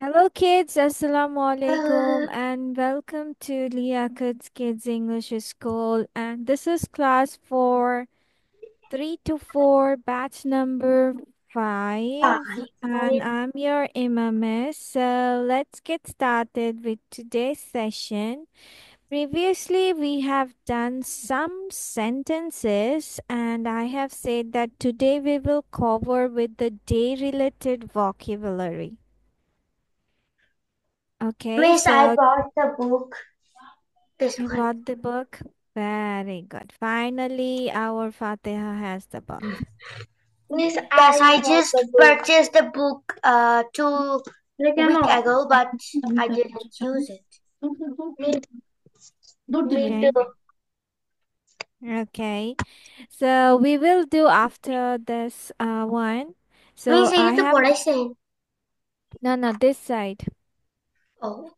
Hello, kids. Assalamu alaikum, Uh, and welcome to Liakat's Kids English School. And this is class for 3 to 4, batch number 5. And five. I'm your Imamis. So let's get started with today's session. Previously, we have done some sentences, and I have said that today we will cover with the day related vocabulary. Okay, Miss, I so bought the book. This you one. bought the book? Very good. Finally, our Fatiha has the book. Miss, yes, I just purchased the book 2 weeks ago, but I didn't use it. Me, me Okay. too. Okay. So we will do after this one. Miss, So it I is the have what I said. no, this side. Oh,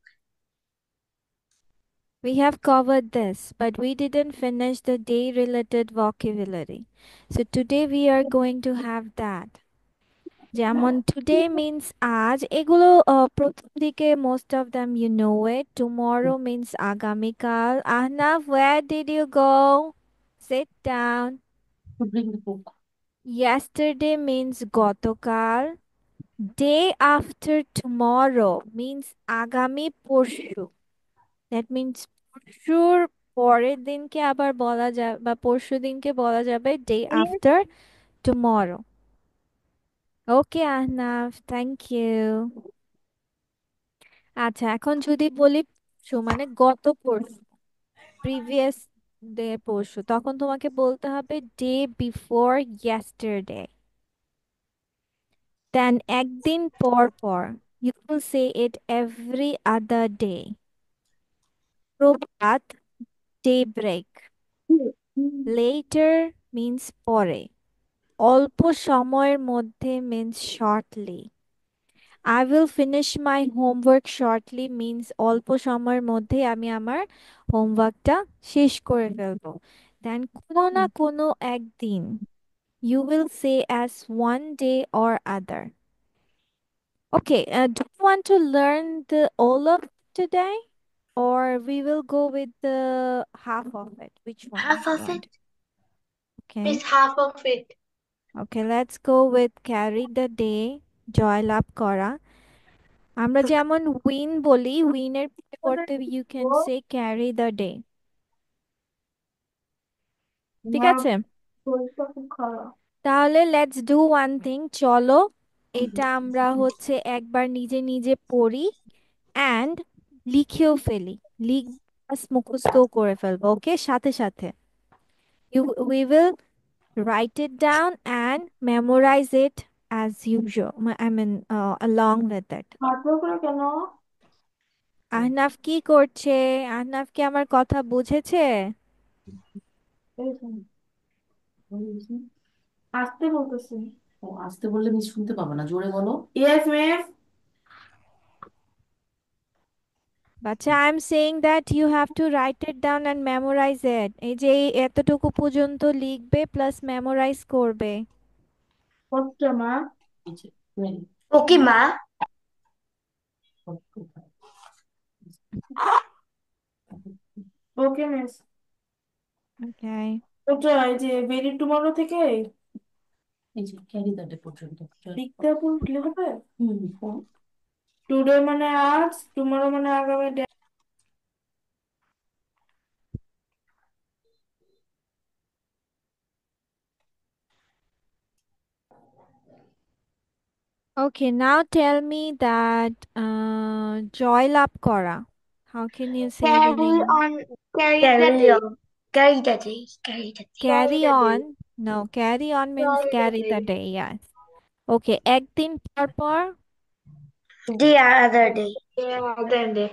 We have covered this, but we didn't finish the day related vocabulary. So today we are going to have that. যেমন today means আজ এগুলো প্রথম দিকে most of them you know it. Tomorrow means আগামীকাল. Ahnaf, where did you go? Sit down. to bring the book. Yesterday means গতকাল. Day after tomorrow means আগামী পরশু. That means পরশুর পরের দিনকে আবার বলা যায় বা পরশু দিনকে বলা যাবে day Yes. after tomorrow. Okay, Ahnaf, thank you. আচ্ছা এখন যদি বলি পরশু মানে গত পরশু প্রিভিয়াস ডে পরশু তখন তোমাকে বলতে হবে ডে বিফোর ইয়েস্টারডে দেন একদিন পর পর you will say it every other day প্রভাত ডে ব্রেক লেটার মিন্স পরে অল্প সময়ের মধ্যে means shortly I will finish my homework shortly means অল্প সময়ের মধ্যে আমি আমার হোমওয়ার্কটা শেষ করে ফেলবো। Then কোনো না কোনো একদিন you will say as one day or other. Okay, do you want to learn the all of today or we will go with the half of it? Which one Half you of it. want? Okay. Miss, half of it. Okay, let's go with carry the day, জয়লাভ করা। আমরা যেমন win বলি উইনের পরিবর্তে you can say carry the day ঠিক আমার আছে শরীরটা খুব খারাপ। তাহলে লেটস ডু ওয়ান থিং চলো এটা আমরা হচ্ছে একবার নিজে নিজে পড়ি অ্যান্ড লিখেও ফেলি লিখ মুখস্থ করে ফেলবো ওকে সাথে সাথে you we will write it down and memorize it as usual I mean along with it তারপর করে কেন? আহনাফ কি করছে আহনাফ কি আমার কথা বুঝেছে এই শোন, বলিস। আসতে বলতেছি। ও আসতে বললে মিস শুনতে পাবো না, জোরে বলো। Yes miss. বাচ্চা I am saying that you have to write it down and memorize it এই যে এই এতটুকু পর্যন্ত লিখবে প্লাস মেমোরাইজ করবে কতটা মা? ওকে মা। ওকে মিস। ওকে ওটা এই যে ভেরি টুমরো থেকে এই যে ক্যারি দ্য ডে পর্যন্ত লিখতে উঠলে হবে। টুডে মানে আজ, টুমরো মানে আগামী day. Okay now tell me that জয়লাভ করা how can you say it in Carry English on, carry on. Carry the day, carry the day. Carry on no carry on means Carry the carry the day. Day yes okay একদিন পর পর The other day. Yeah, other day.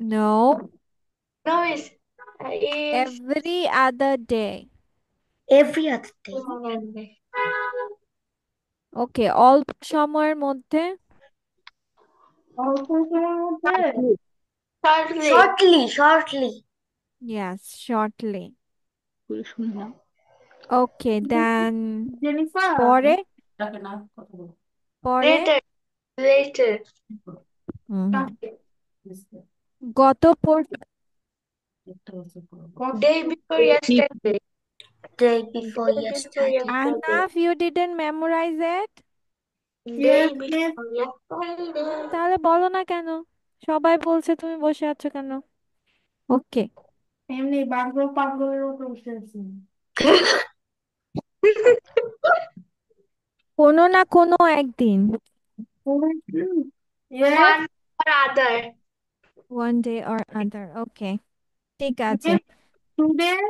নো No, is every other day every other day. Other day. Okay অল্প সময়ের মধ্যে অল্প সময়ের মধ্যে shortly. Shortly. ইয়াস শর্টলি বলে শুনি না। ওকে দেন জেনিফার পরে ডাকে না, কথা বলো। পরে Later. Later. হুম হুম। গত পর Day before yesterday. Day before yesterday. Ahnaf, you didn't memorize it? Day before yesterday. তাহলে বলো না কেন? সবাই বলছে তুমি বসে আছো কেন? ওকে, এমনি বাগদর পাগলের মতো বসে আছি। কোনো না কোনো একদিন। Yes, One or other. One day or other. ওকে, ঠিক আছে। yes, today.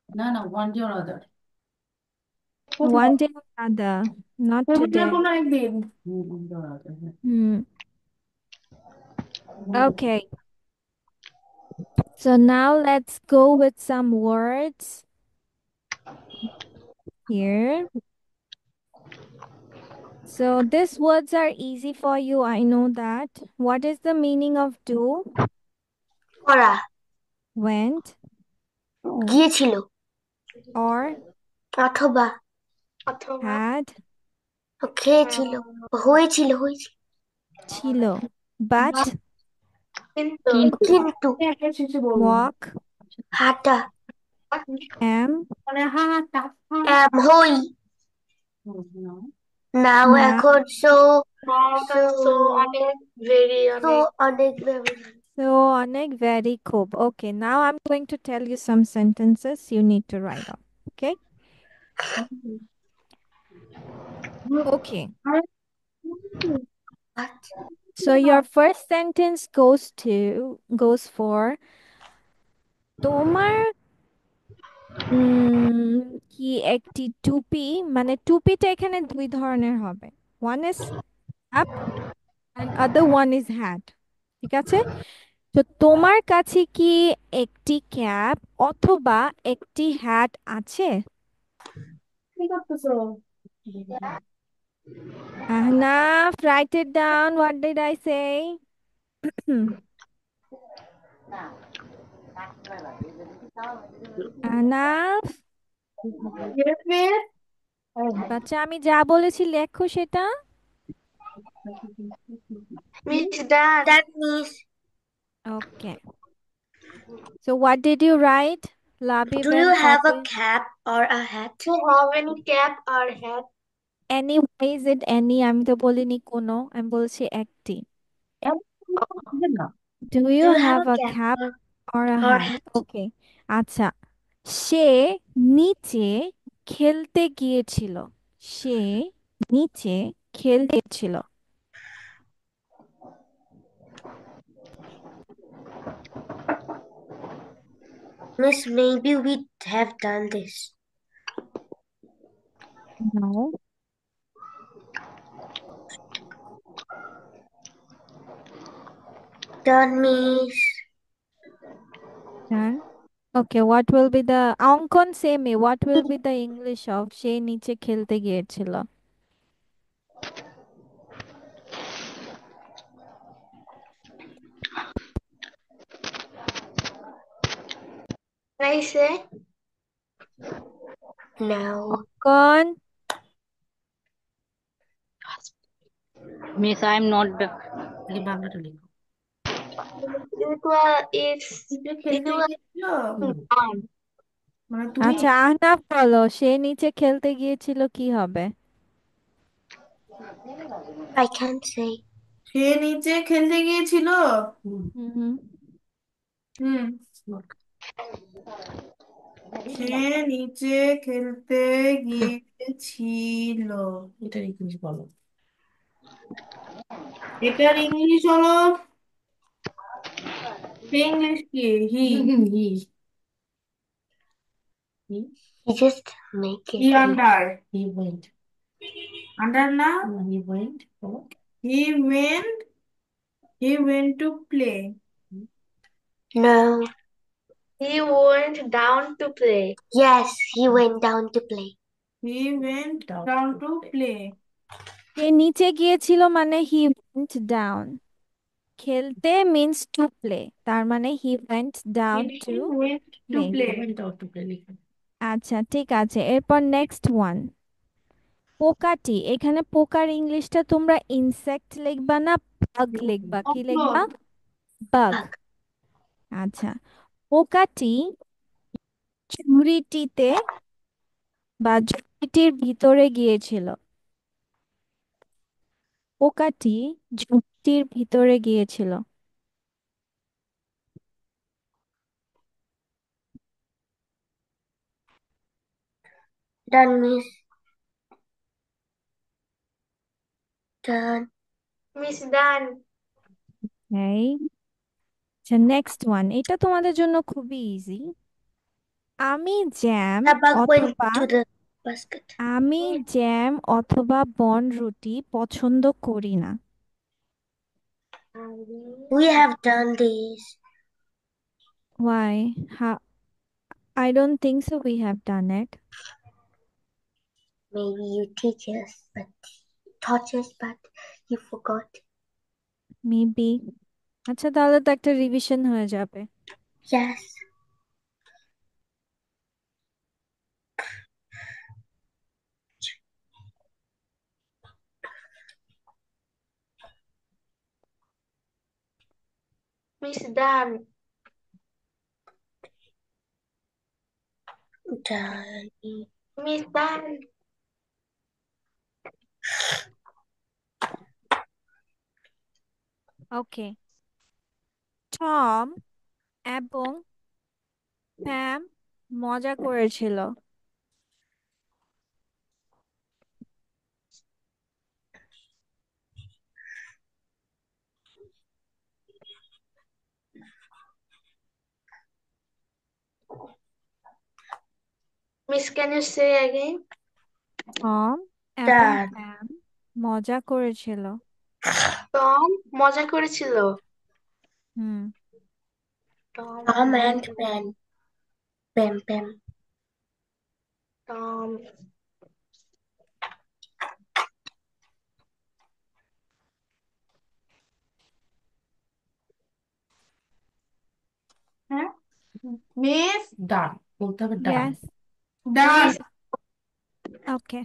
না না, one day or other. One day or other, not কোনো না today. কোনো একদিন। one day or other, হ্যাঁ। Hmm. Okay, so now let's go with some words here. So these words are easy for you, I know that. What is the meaning of do? করা Went গিয়েছিল or অথবা had খেয়েছিল হয়েছিল হয়েছিল ছিল, but কিন্তু একটা শেষে বলবো। walk হাঁটা am মানে হাঁটা হই নাও now. এখন সো সো অনেক ভেরি সো অনেক অনেক ব্যবধান So অনেক very খুব. Okay, now I'm going to tell you some sentences you need to write on. Okay? Okay. So your first sentence goes for তোমার কি একটি টুপি, মানে টুপিটা এখানে দুই ধরনের হবে। One is cap and other one is hat. ঠিক আছে? তো তোমার কাছে কি একটি ক্যাপ অথবা একটি হ্যাট আছে? কি করতেছো? Ahnaf, write it down. What did I say? Ahnaf, Yes, miss. বাচ্চা আমি যা বলেছি লেখো সেটা। Miss done that means Okay. So what did you write? do Labib you and have a Fatin. cap or a hat? Do you have any cap or hat? Any, why is it any? আমি তো বলিনি কোনো, আমি বলছি একটি। না Do Do you you have have a a cap cap or a or hat? hat? Okay. আচ্ছা, সে নিচে খেলতে গিয়েছিল। সে নিচে খেলতে গিয়েছিল। Miss, maybe we have done this. No. Done, Miss. Done. Okay, what will be the অঙ্কন সেমই, what will be the English of সে নিচে খেলতে গিয়েছিল? Can I say? No. অঙ্কন Miss, I'm not. বাংলাটা লিখো। It's নিচে খেলতে গিয়েছিল done. মানে তুমি আচ্ছা আহনাফ বলো, সে নিচে খেলতে গিয়েছিল কি হবে? I can't say. সে নিচে খেলতে গিয়েছিল। হুম হুম। হুম সে নিচে খেলতে গিয়েছিল, এটার ইংলিশ বলো। এটার ইংলিশ হলো, ইংলিশ কি? He he You just make he it. Under, he went under না, he went, he went, he went to play, No. he went down to play, Yes, he went down to play. he went down to play, সে নিচে গিয়েছিল মানে হি went down, খেলতে means to play, তার মানে হি went down to he went to play. play, went out to play লিখো। আচ্ছা ঠিক আছে, এরপর নেক্সট ওয়ান। পোকাটি, এখানে পোকার ইংলিশটা তোমরা ইনসেক্ট লিখবা না বাগ লিখবা? কি লিখবা? বাগ। Bug. আচ্ছা, পোকাটি ঝুড়িটিতে বা ঝুড়িটির ভিতরে গিয়েছিল। পোকাটি ঝুড়িটির ভিতরে গিয়েছিল। Done, Miss. Done. Miss, done. এই, আচ্ছা নেক্সট ওয়ান, এটা তোমাদের জন্য খুবই ইজি। আমি জ্যাম The bug went অথবা to the basket. আমি জ্যাম অথবা বনরুটি পছন্দ করি না। We have done this. Why? I don't think so we have done it. Maybe you teach us, but taught us, but you forgot. Maybe. আচ্ছা তাহলে তো একটা রিভিশন হয়ে যাবে। Yes. Miss, done. Done. Miss, done. ওকে, Tom এবং প্যাম মজা করেছিল। Miss, can you say again? Tom এবং Done. প্যাম মজা করেছিল। টম মজা করেছিল। হুম। Tom and Pam. Pam, Pam. Tom. হ্যাঁ, মিস ডান বলতে হবে, ডান ইয়েস। ডান। ওকে,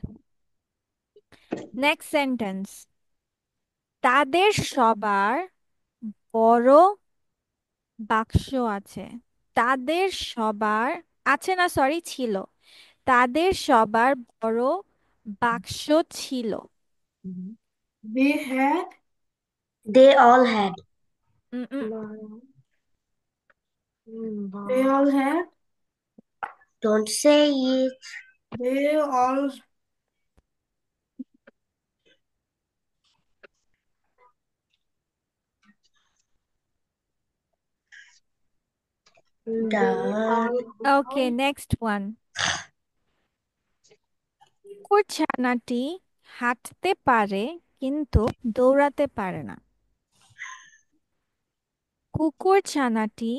নেক্সট সেন্টেন্স। তাদের সবার বড় বাক্স আছে। তাদের সবার আছে না, সরি ছিল। তাদের সবার বড় বাক্স ছিল। They had, They all had. Um, um, they all had, Don't say it. They all, Done. Okay, next one. কুকুর ছানাটি হাঁটতে পারে কিন্তু দৌড়াতে পারে না। কুকুর ছানাটি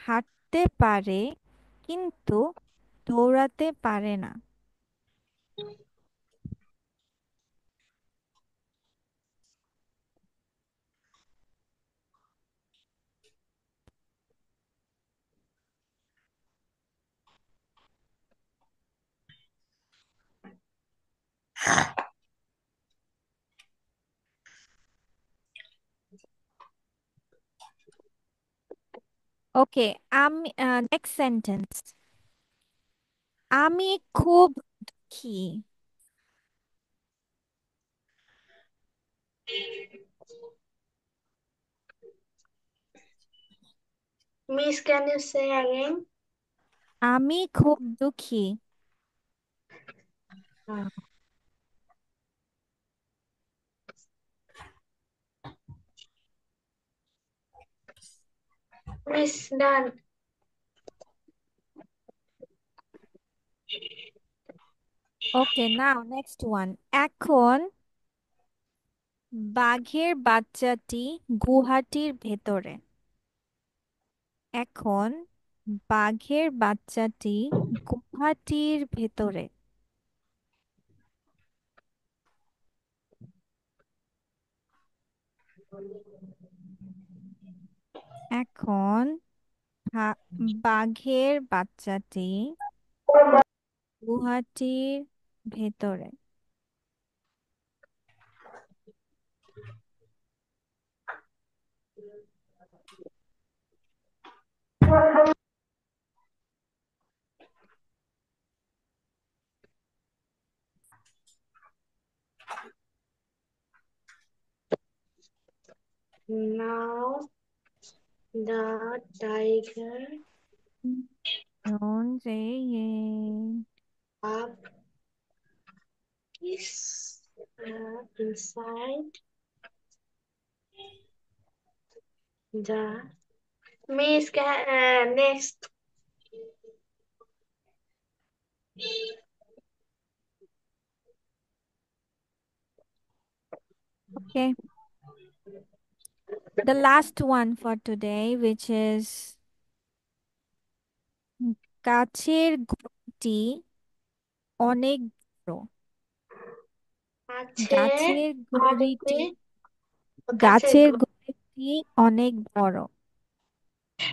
হাঁটতে পারে কিন্তু দৌড়াতে পারে না। ওকে, আমি নেক্সট সেন্টেন্স। আমি খুব দুঃখী। Miss, can you say again? আমি খুব দুঃখী। Miss, done. ওকে, নাও নেক্সট ওয়ান। এখন বাঘের বাচ্চাটি গুহাটির ভেতরে। এখন বাঘের বাচ্চাটি গুহাটির ভেতরে। এখন বাঘের বাচ্চাটি গুহাটির ভেতরে। Now the tiger Don't say it. up is inside the Miss next. Okay. The last one for today, which is গাছের গুড়িটি অনেক বড়। আছে গাছের আরেকটি গুড়িটি গাছের গাছের গুড়িটি অনেক বড়।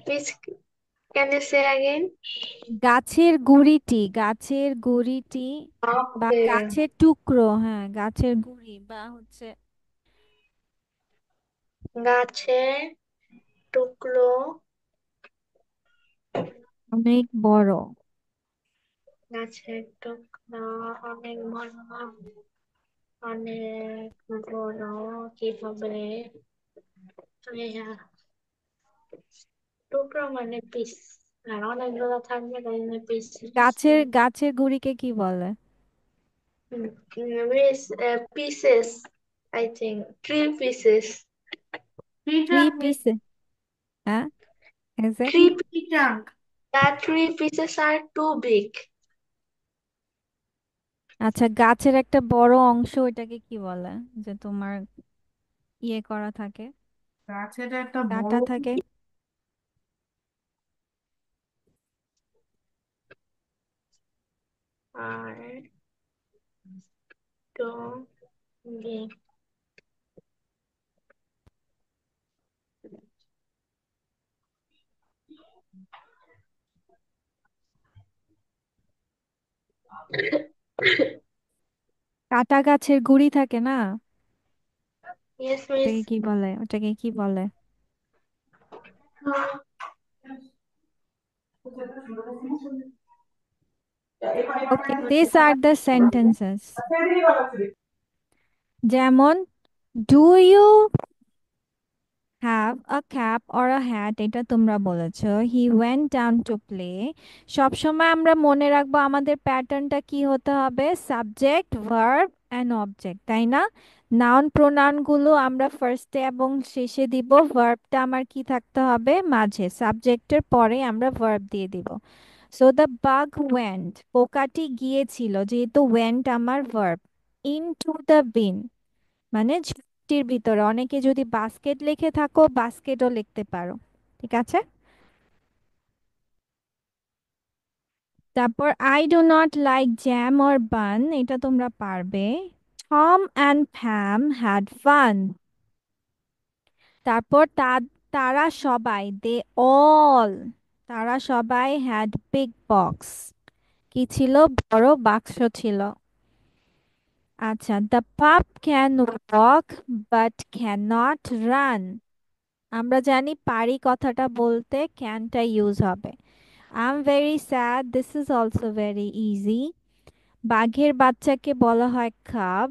Miss, can you say again? গাছের গুড়িটি বা Okay. গাছের টুকরো, হ্যাঁ গাছের গুড়ি বা হচ্ছে গাছের টুকরো অনেক বড়। গাছের টুকরো অনেক বড় অনেক বড় কিভাবে টুকরো মানে পিস আর অনেকগুলো থাকবে তাই জন্য পিস গাছের গুড়িকে কি বলে? Miss pieces I think 3 pieces Tree three trunk means পিসে, হ্যাঁ exactly. three tree trunk. the 3 pieces are too big আচ্ছা, গাছের একটা বড় অংশ ওইটাকে কি বলে, যে তোমার ইয়ে করা থাকে, গাছের একটা বড় কাটা থাকে? are too big কাটা গাছের গুড়ি থাকে না, yes miss ওটাকে কি বলে, ওটাকে কি বলে? Okay, this are the sentences. যেমন, do you have a cap or a hat, এটা তোমরা বলেছো। He went down to play. সবসময় আমরা মনে রাখবো আমাদের প্যাটার্নটা কি হতে হবে, সাবজেক্ট ভার্ব অ্যান্ড অবজেক্ট, তাই না? নাউন প্রোনাউনগুলো আমরা ফার্স্টে এবং শেষে দিব, ভার্বটা আমার কি থাকতে হবে, মাঝে, সাবজেক্টের পরে আমরা ভার্ব দিয়ে দিব। সো দ্য বাগ ওয়েন্ট, পোকাটি গিয়েছিল, যেহেতু ওয়েন্ট আমার ভার্ব, ইনটু দ্য বিন মানে ঝুড়িটির ভিতরে। অনেকে যদি বাস্কেট লিখে থাকো, বাস্কেটও লিখতে পারো, ঠিক আছে? তারপর I do not like jam or bun, এটা তোমরা পারবে। Tom and Pam had fun. তারপর তারা সবাই, দে অল, তারা সবাই হ্যাড বিগ বক্স, কি ছিল, বড় বাক্স ছিল। আচ্ছা, the pup can walk but can not run. আমরা জানি পারি কথাটা বলতে ক্যানটা ইউজ হবে। I am very sad, this is also very easy. বাঘের বাচ্চাকে বলা হয় কাব,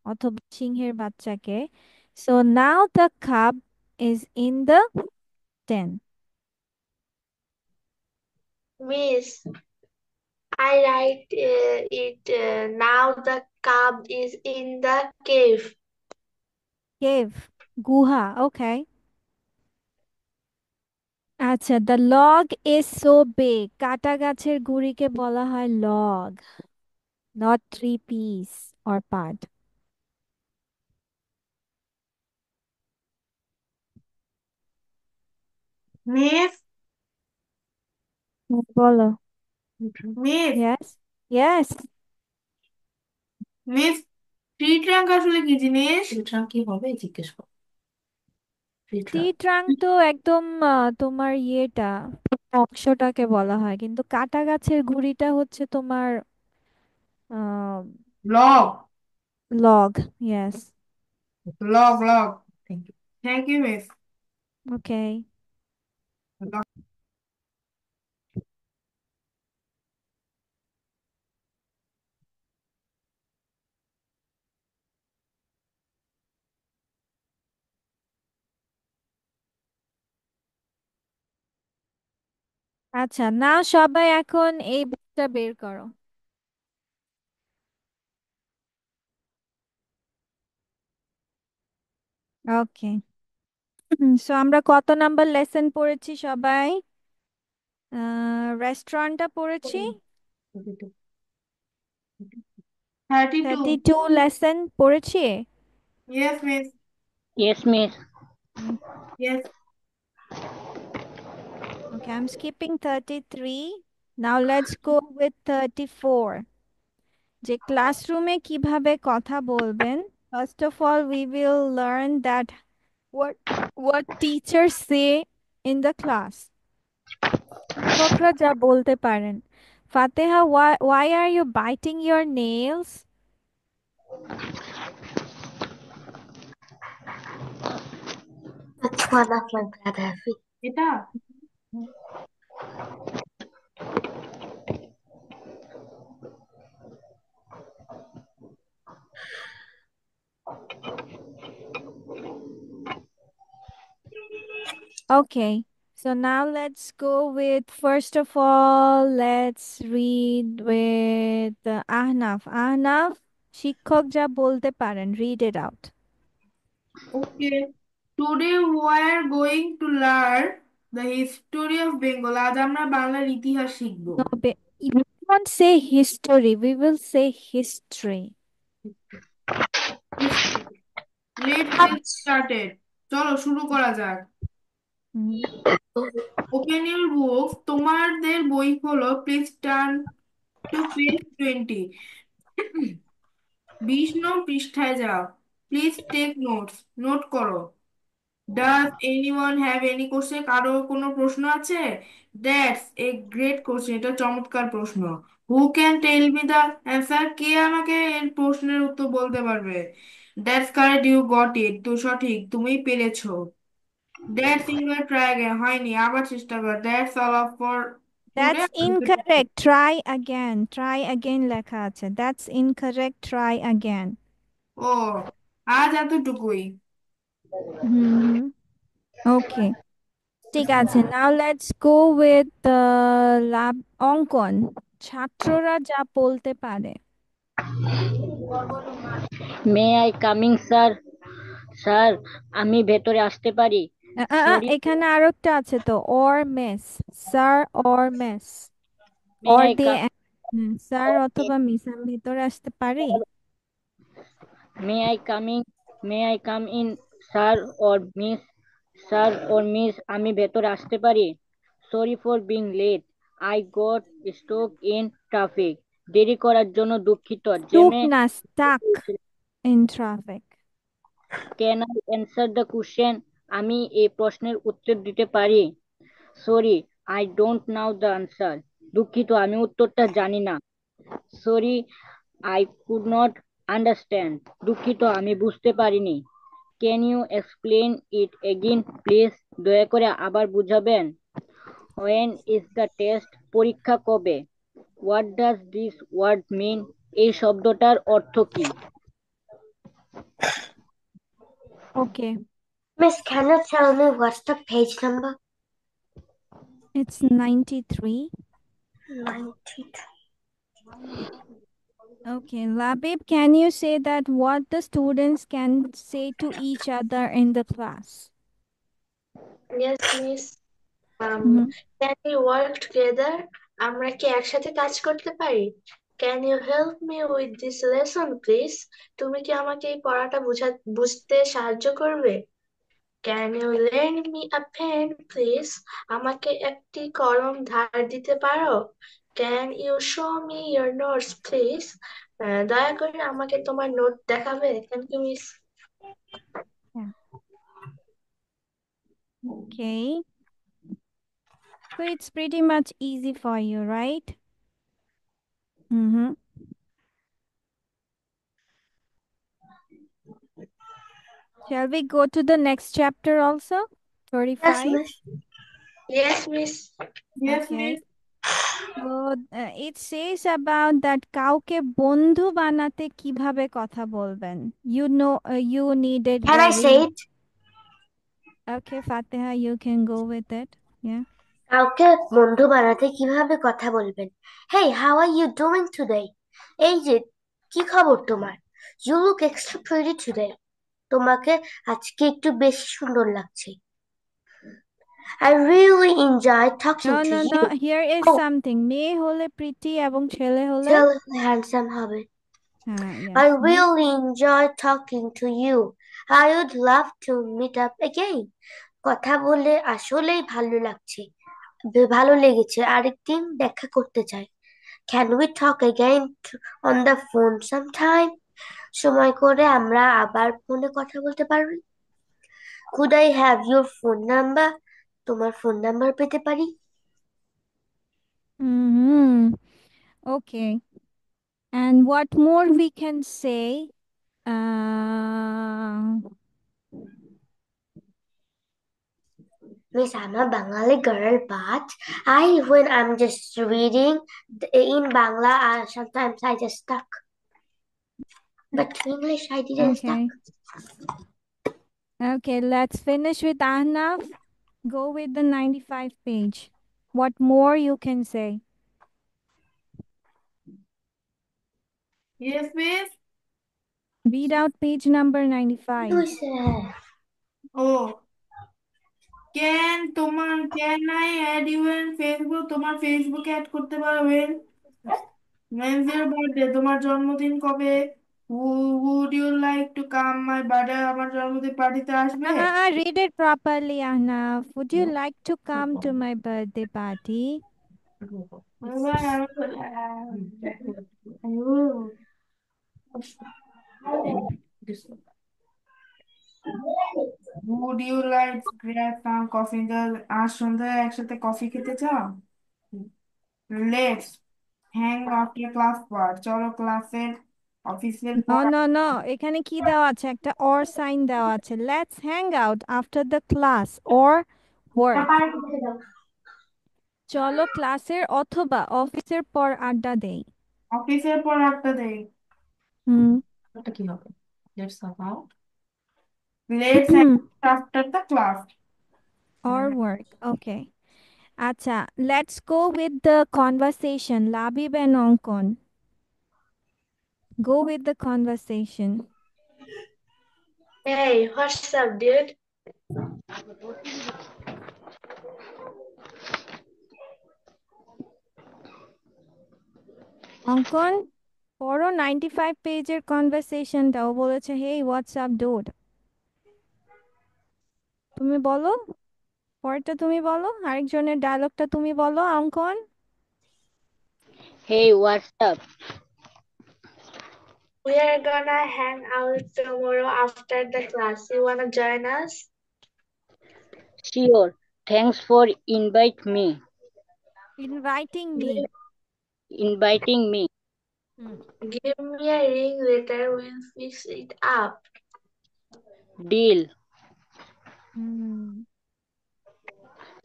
অথবা সিংহের বাচ্চাকে। So now the cub is in the den. miss I write it now the cub is in the cave cave, গুহা, ওকে। আচ্ছা, the log is so big, কাটা গাছের গুড়িকে বলা হয় log, not three piece or part. Miss, বলো। miss, yes, yes. miss, tree trunk আসলে কি জিনিস? ট্রি ট্রাঙ্ক কি হবে জিজ্ঞেস কর। ট্রি ট্রি ট্রাঙ্ক ট্রাঙ্ক তো একদম তোমার ইয়েটা, অংশটাকে বলা হয়, কিন্তু কাটা গাছের গুড়িটা হচ্ছে তোমার log, log. Yes. Log. Thank you miss. Okay. আচ্ছা, না সবাই এখন এই বুকটা বের করো। ওকে, সো আমরা কত নাম্বার লেসন পড়েছি সবাই? রেস্টুরেন্টটা পড়েছি। 32. 32 লেসন পড়েছি। Yes, miss. Yes, miss. Yes. Okay, I'm skipping 33. Now let's go with 34. যে ক্লাসরুমে কিভাবে কথা বলবেন। First of all, we will learn that what what teachers say in the class. শিক্ষকরা যা বলতে পারেন। ফাতেহা, why are you biting your nails? That's one of my brother. এটা Okay, so now let's go with, first of all, let's read with Ahnaf. Ahnaf, শিক্ষক যা বলতে পারেন, read it out. okay. Today we are going to learn the history of Bengal. আজ আমরা বাংলার ইতিহাস শিখব। No, we won't say history, we will say history. History. Let's get started. চলো শুরু করা যাক। Mhm. Open your book. তোমাদের বই খোলো। Please turn to page 20। 20 নং পৃষ্ঠায় যাও। Please take notes. নোট করো। Does anyone have any question? কারো কোনো প্রশ্ন আছে? That's a great question. এটা চমৎকার প্রশ্ন। Who can tell me the answer? কে আমাকে এর প্রশ্নের উত্তর বলতে পারবে? That's correct, you got it. তো সঠিক, তুমি পেরেছো। দ্যাটস ইনভার, ট্রাই অ্যাগেন। হয়নি, আবার চেষ্টা কর। That's all of for today. That's incorrect. Try again. Try again লেখা আছে। That's incorrect. Try again. ও, আজ এতটুকুই। হুম হুম। Okay. ঠিক আছে, now let's go with love অঙ্কন। ছাত্ররা যা বলতে পারে। May I coming, sir? Sir, আমি ভেতরে আসতে পারি? সরি। এখানে আরেকটা আছে তো, or miss. Sir or miss, may or I দিয়ে কাম? স্যার অথবা মিস, আমি ভেতরে আসতে পারি। May I coming? May I come in, sir or miss? Sir or miss, আমি ভেতরে আসতে পারি? Sorry for being late, I got stuck in traffic. দেরি করার জন্য দুঃখিত, টুক জ্যামে। না, stuck in traffic. Can I answer the question? আমি এই প্রশ্নের উত্তর দিতে পারি? Sorry, I don't know the answer. দুঃখিত, আমি উত্তরটা জানি না। Sorry, I could not understand. দুঃখিত, আমি বুঝতে পারিনি। Can you explain it again please? দয়া করে আবার বুঝাবেন? When is the test? পরীক্ষা কবে? What does this word mean? এই শব্দটার অর্থ কি? ওকে, Miss, can you tell me what's the page number? it's 93. 90. Okay, Labib, can you say that what the students can say to each other in the class? Yes, miss. Mhm. Can we work together? আমরা কি একসাথে কাজ করতে পারি? Can you help me with this lesson, please? তুমি কি আমাকে এই পড়াটা বুঝতে সাহায্য করবে? Can you lend me a pen, please? আমাকে একটি কলম ধার দিতে পারো? Can you show me your notes, please? দয়া করে আমাকে তোমার নোট দেখাবে? Thank you, miss. Yeah. Okay. So it's pretty much easy for you, right? Mm-hmm. Shall we go to the next chapter also? Yes, 35. miss. Yes, miss. Yes, Okay. miss. So it says about that কাউকে বন্ধু বানাতে কিভাবে কথা বলবেন। You know, you needed Can the I say read. it? Okay, Fatiha, you can go with it. Yeah. কাউকে বন্ধু বানাতে কিভাবে কথা বলবেন? Hey, how are you doing today? এই যে, কি খবর তোমার? You look extra pretty today. তোমাকে আজকে একটু বেশি সুন্দর লাগছে। I really enjoyed talking No, to no, you. no. Here is Oh, something. মেয়ে হলে pretty এবং ছেলে হলে tell handsome হবে। হ্যাঁ, I yes. Next. really enjoyed talking to you. I would love to meet up again. কথা বলে আসলেই ভালো লাগছে। ভালো লেগেছে, আরেকদিন দেখা করতে চাই। Can we talk again on the phone sometime? সময় করে আমরা আবার ফোনে কথা বলতে পারবি? Could I have your phone number? তোমার ফোন নাম্বার পেতে পারি? Mm-hmm. Okay. And what more we can say? Miss, I'm a Bengali girl, but when I'm just reading in Bangla, sometimes I just stuck. But English, I didn't stuck. Okay. Okay, let's finish with Ahnaf. Go with the 95 page. What more you can say? Yes, miss. Read out page number 95. Who said? ও can I add you in Facebook? তোমার ফেসবুকে add করতে পারবেন। When's your birthday? তোমার জন্মদিন কবে? Would you like to come my birthday? আমার জন্মদিন পার্টিতে আসবে? Read it properly, Ahnaf. Would you like to come to my birthday party? Would you like to grab some coffee? আজ সন্ধ্যায় একসাথে কফি খেতে চাও? Let's hang after class part. চলো ক্লাসের অফিসের No, পর no, no. এখানে কি দেওয়া আছে? একটা or sign দেওয়া আছে। Let's hang out after the class or work. চলো ক্লাসের অথবা অফিসের পর আড্ডা দেই। অফিসের পর আড্ডা দেই। হুম। ওটা কি হবে? Let's hang out after the class. or work. Okay. আচ্ছা, let's go with the conversation. Labib and Onkon. Go with the conversation. Hey, what's up, dude? অঙ্কন পড়ো 95 পেজের কনভারসেশনটাও বলেছে হেই হোয়াটসঅ্যাপ ডুড তুমি বলো পরেরটা তুমি বলো আরেকজনের ডায়লগটা তুমি বলো অঙ্কন Hey, what's up? We are gonna hang out tomorrow after the class. You wanna join us? Sure. Thanks for inviting me inviting me. Give me a ring later, we'll fix it up. Deal.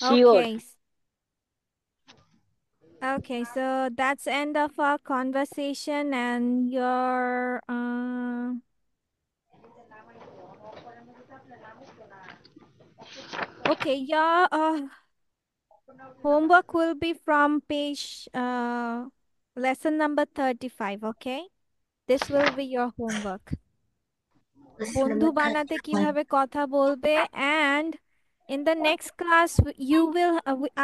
Sure. Okay. Okay, so that's end of our conversation and your okay, your homework will be from page lesson number 35, okay? This will be your homework. বন্ধু বানাতে কিভাবে কথা বলবে and in the next class you will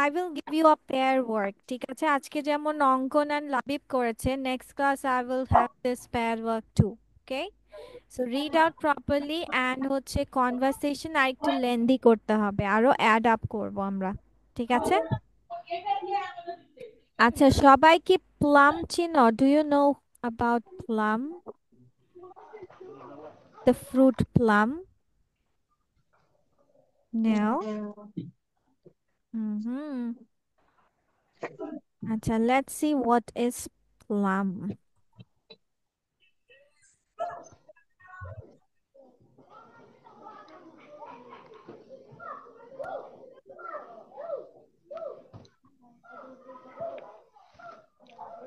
I will give you a pair work ঠিক আছে আজকে যেমন অঙ্কন and লাবিব করেছে next class I will have this pair work too okay so read out properly and হচ্ছে conversation আর একটু lengthy করতে হবে আরো add up করব আমরা ঠিক আছে আচ্ছা সবাই কি প্লাম চিনো do you know about plum the fruit plum no mm-hmm. Acha, let's see what is plum.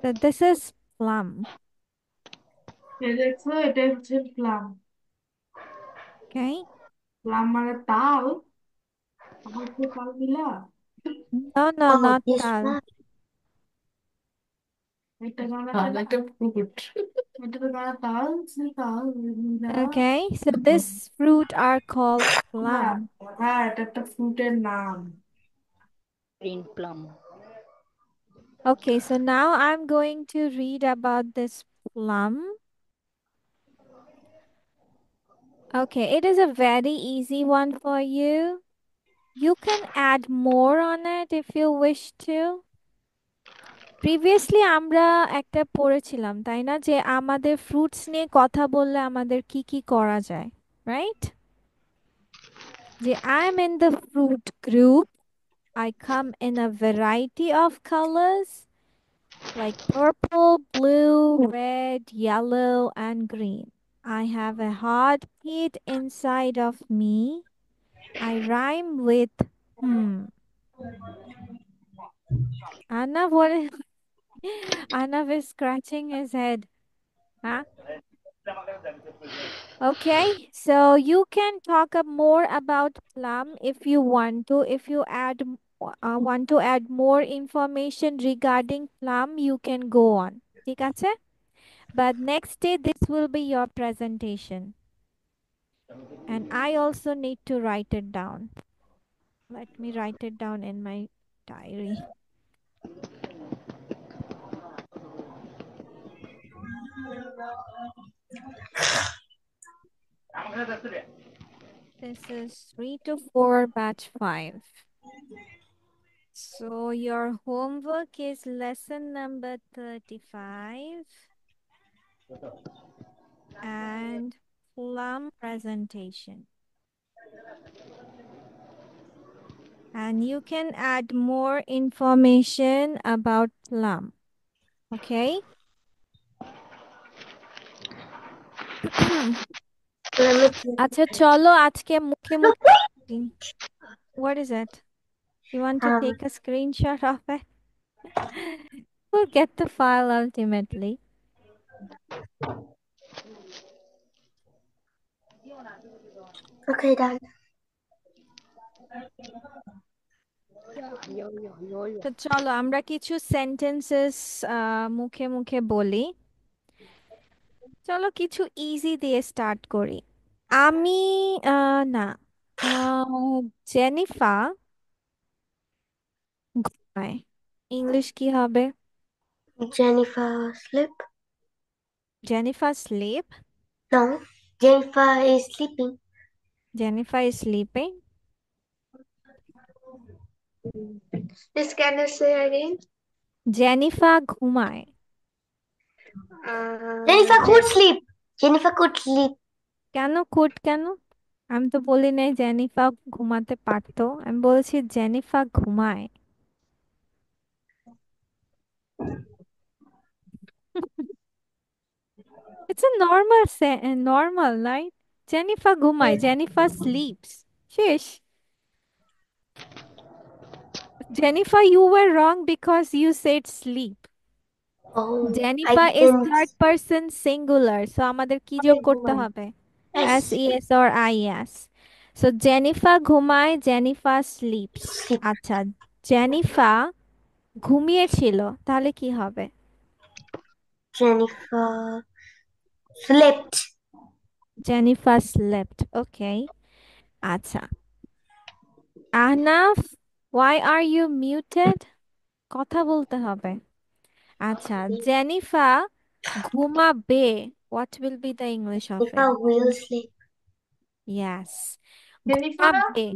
So this is plum. দেখছো এটা হচ্ছে প্লাম। Okay. প্লাম মানে তাল, হচ্ছে তাল মিলা। No, no, Oh, not this tal. one. একটা গানা তাল একটা কুকুর এটা তো গানা তাল তাল না Okay, so this fruit are called হ্যাঁ plum. হ্যাঁ এটা একটা ফ্রুটের নাম Green plum. Okay, so now I'm going to read about this plum. Okay, it is a very easy one for you. You can add more on it if you wish to. Previously আমরা একটা পড়েছিলাম তাই না যে আমাদের fruits নিয়ে কথা বললে আমাদের কি কি করা যায়, রাইট? যে I am in the fruit group, I come in a variety of colors like purple, blue, red, yellow, and green. I have a heartbeat inside of me. I rhyme with hmm. Anna, what is Arnav is scratching his head. Huh? Okay, so you can talk more about plum if you want to. If you want to add more information regarding plum, you can go on. ঠিক আছে? But next day, this will be your presentation. And I also need to write it down. Let me write it down in my diary. This is 3 to 4, batch 5. So your homework is lesson number 35 and plum presentation. And you can add more information about plum. Okay? Let me think. আচ্ছা চলো আজকে মুখে মুখে what is it? You want to Um, take a screenshot of it? We'll get the file ultimately. okay, done. তো চলো আমরা কিছু sentences মুখে মুখে বলি। চলো কিছু ইজি দিয়ে স্টার্ট করি। আমি না জেনিফা ঘুমায়, ইংলিশ কি হবে? Jennifer sleep? Jennifer sleep, No, Jennifer is sleeping. Jennifer is sleeping. Please can you say again? Jennifer ঘুমায়। Jennifer could Jen sleep. Jennifer could sleep. Can could কেন? আমি তো বলি নাই জেনিফা ঘুমাতে পারতো, আমি বলেছি জেনিফা ঘুমায়। It's a normal, right? Jennifer ঘুমায়, Jennifer sleeps. শেষ। Jennifer, you were wrong because you said sleep. Oh, I Jennifer is didn't. third person singular. So আমাদের কি যোগ করতে হবে? Yes, S E S or I S. So Jennifer ঘুমায়, Jennifer sleeps. sleep. আচ্ছা, Jennifer ঘুমিয়েছিল, তাহলে কি হবে? Jennifer slept. Jennifer slept. Okay. আচ্ছা। Ahnaf, why are you muted? কথা বলতে হবে। আচ্ছা, জেনিফা ঘুমাবে। What will be the English of it? Jennifer will sleep. Yes. Jennifer ঘুমাবে।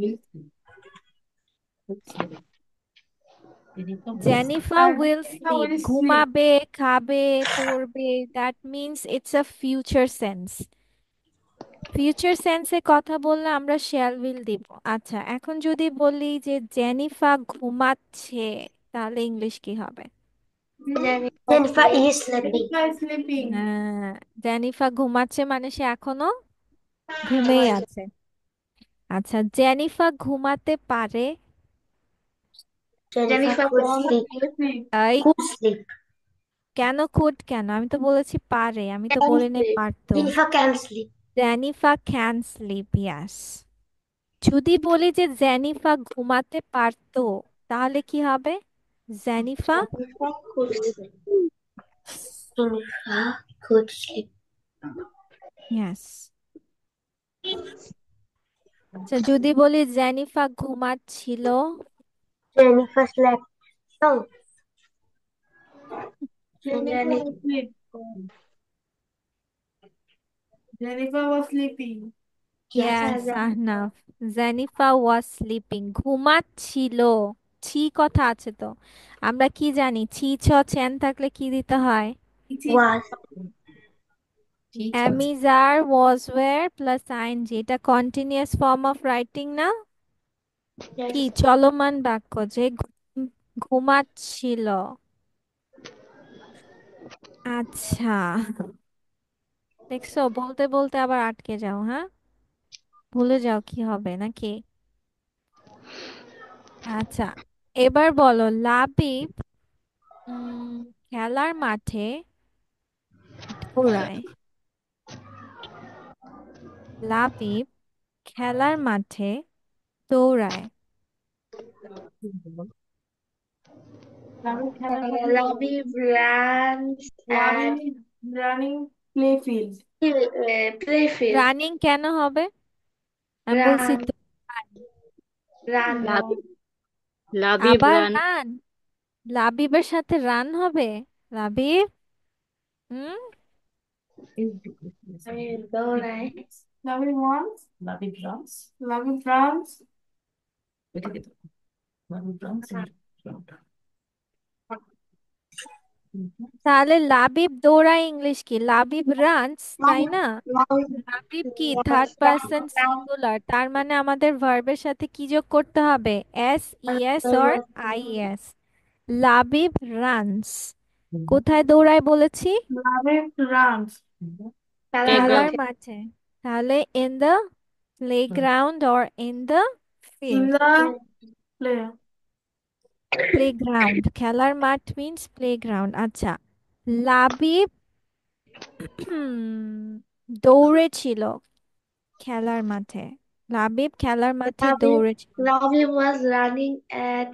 Jennifer will sleep. স্লিপ ঘুমাবে, খাবে, পড়বে। That means it's a future sense. Future সেন্সে কথা বললে আমরা শ্যাল উইল দিব। আচ্ছা, এখন যদি বলি যে জেনিফা ঘুমাচ্ছে, তাহলে ইংলিশ কি হবে? Jennifer is sleeping. Jennifer sleeping হ্যাঁ, জেনিফা ঘুমাচ্ছে মানে সে এখনো ঘুমেই আছে। আচ্ছা, জেনিফা ঘুমাতে পারে। Jennifer Jennifer could can sleep. Sleep এই Could sleep. কেন কুড কেন? আমি তো বলেছি পারে, আমি তো বলি নাই sleep. পারতো। Jennifer can sleep. Zenifa can slip, ইয়াস। যদি বলি যে জেনিফা ঘুমাতে পারতো, তাহলে কি হবে? Zenifa. Jennifer could sleep. Jennifer could sleep. Yes. আচ্ছা, যদি বলি জেনিফা ঘুমাচ্ছিল। Jennifer slept. No, Jennifer Jennifer. was sleep. Jennifer was sleeping. Yes. Yes Ahnaf, Jennifer was sleeping, ঘুমাচ্ছিল। ছি কথা আছে তো, আমরা কি জানি ছি ছ ছেন থাকলে কি দিতে হয়? Was. অ্যামিজার ওয়াজ ওয়্যার প্লাস আইএনজি, এটা কন্টিনিউয়াস ফর্ম অফ রাইটিং না? Yes. কি চলমান বাক্য, যে ঘুমাচ্ছিল। আচ্ছা, দেখছো বলতে বলতে আবার আটকে যাও, হ্যাঁ, ভুলে যাও কি হবে নাকি? আচ্ছা, এবার বলো লাবিব খেলার মাঠে দৌড়ায়। লাবিব খেলার মাঠে দৌড়ায়। Loving খেলার মাঠে Ravi runs at Loving running play field. playfield. Running কেন হবে? আমি বলছি Run, run. লাবিব লাবিব আবার রান রান, লাবিবের সাথে রান হবে? লাবিব হুম I mean, দৌড়ায়। Loving runs. Loving runs. তাহলে লাবিব দৌড়ায় ইংলিশ কি? লাবিব রানস, তাই Ravi, না? Ravi লাবিব কি থার্ড was পার্সন সিঙ্গুলার, তার মানে আমাদের ভার্বের সাথে কি যোগ করতে হবে? S, ES or IS. Labib runs, কোথায় দৌড়ায় বলেছি? Loving runs. খেলার প্লেগ্রাউন্ড খেলার মাঠে। তাহলে in the playground or in the In field? the play. Playground, খেলার মাঠ মিন্স প্লেগ্রাউন্ড। আচ্ছা, লাবিব দৌড়েছিল খেলার মাঠে। লাবিব খেলার মাঠে দৌড়েছিল। Ravi was running at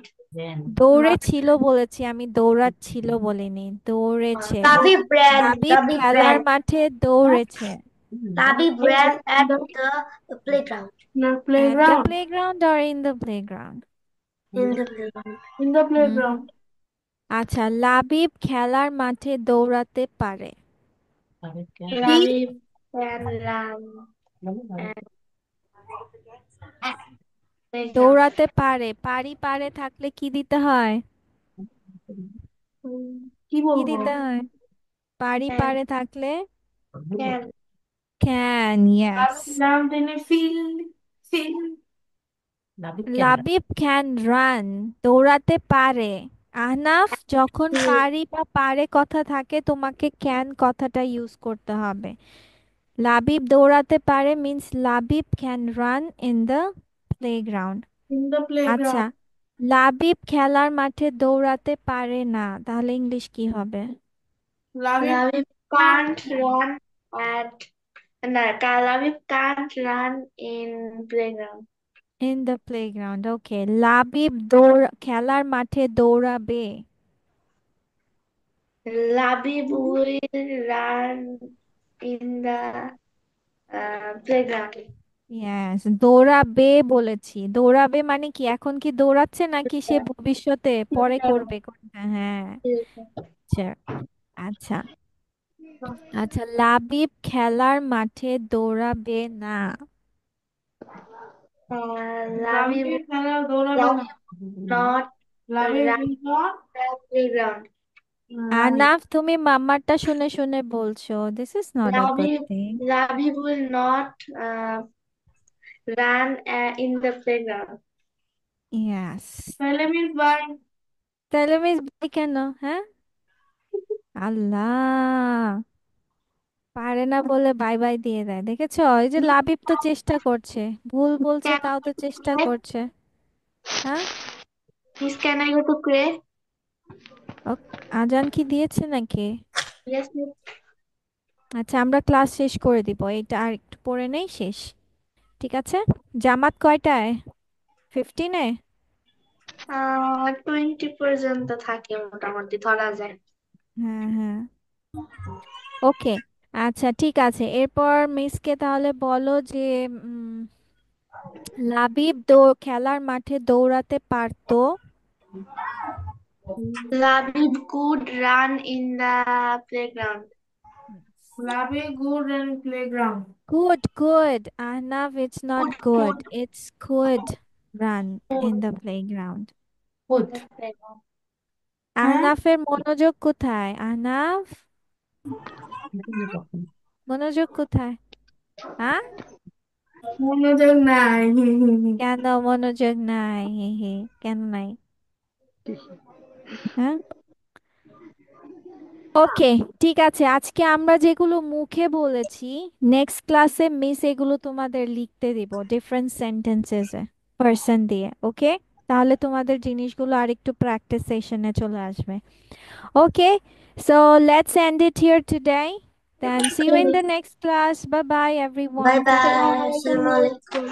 দৌড়েছিল বলেছি আমি, দৌড়াচ্ছিল বলিনি, দৌড়েছে। Ravi ran. লাবিব Ravi খেলার ran. মাঠে দৌড়েছে। Ravi ran at the playground. At the Playground. playground or in the playground? In the playground. In the hmm. playground. আচ্ছা, লাবিব খেলার মাঠে দৌড়াতে পারে। He Ravi can run at playground. দৌড়াতে পারে, পারি পারে থাকলে কি দিতে হয়? কি কি বলবো? দিতে হয়? পারি Can, পারে থাকলে can. Can, yes. Loving runs in a field. Field. Labib can run, দৌড়াতে পারে। আহনাফ, যখন He, পারি বা পারে কথা থাকে তোমাকে ক্যান কথাটা ইউজ করতে হবে। লাবিব দৌড়াতে পারে means Labib can run in the playground. In the আচ্ছা, playground. লাবিব খেলার মাঠে দৌড়াতে পারে না, তাহলে ইংলিশ কি হবে? Loving Ravi can't run at no, Ravi can't run in playground. In the playground, okay. Labib দৌড় খেলার মাঠে দৌড়াবে। Ravi will run in the playground. Yes, দৌড়াবে বলেছি। দৌড়াবে মানে কি, এখন কি দৌড়াচ্ছে নাকি সে ভবিষ্যতে পরে করবে কোনটা? হ্যাঁ, আচ্ছা। আচ্ছা, আচ্ছা, লাবিব খেলার মাঠে দৌড়াবে না। Ravi Loving will খেলা দৌড়াবে না। Ravi not Loving run will not the playground. run. আনাফ, তুমি মাম্মারটা শুনে শুনে বলছো, this is not a good thing. Ravi will not run in the playground. Yes. তাহলে মিস বাই। তাহলে মিস বাই কেন? হ্যাঁ, আল্লাহ, পারে না বলে বাই বাই দিয়ে দেয়, দেখেছো? এই যে লাবিব তো চেষ্টা করছে, ভুল বলছে Can তাও তো I চেষ্টা go to করছে। হ্যাঁ, Miss, can I go to pray? ও, আজান কি দিয়েছে নাকি? Yes, miss. আচ্ছা, আমরা ক্লাস শেষ করে দিব, এটা আর একটু পরে নেই, শেষ। ঠিক আছে, জামাত কয়টায়? 15-এ? 20 পর্যন্ত থাকে মোটামুটি ধরা যায়। হ্যাঁ হ্যাঁ, ওকে। আচ্ছা ঠিক আছে, এরপর মিসকে তাহলে বলো যে উম, লাবিব খেলার মাঠে দৌড়াতে পারতো। Labib could run in the playground. Labe good and playground. Good, good. Arnav, it's Could, not could, good. It's could run in could the playground. in Good. the playground. হ্যাঁ, আহনাফের মনোযোগ কোথায়? আহনাফ, মনোযোগ কোথায়? হ্যাঁ, মনোযোগ নাই। কেন মনোযোগ নাই? হে হে, কেন নাই? হ্যাঁ, ওকে, ঠিক আছে। আজকে আমরা যেগুলো মুখে বলেছি, নেক্সট ক্লাসে মিস এগুলো তোমাদের লিখতে দিব ডিফারেন্ট সেন্টেন্সেসে, পার্সন দিয়ে। ওকে, তাহলে তোমাদের জিনিসগুলো আরেকটু প্র্যাকটিস সেশনে চলে আসবে। Okay, so let's end it here today. Then see you in the next class. Bye bye, everyone. Bye Take bye, care. আসসালামু আলাইকুম।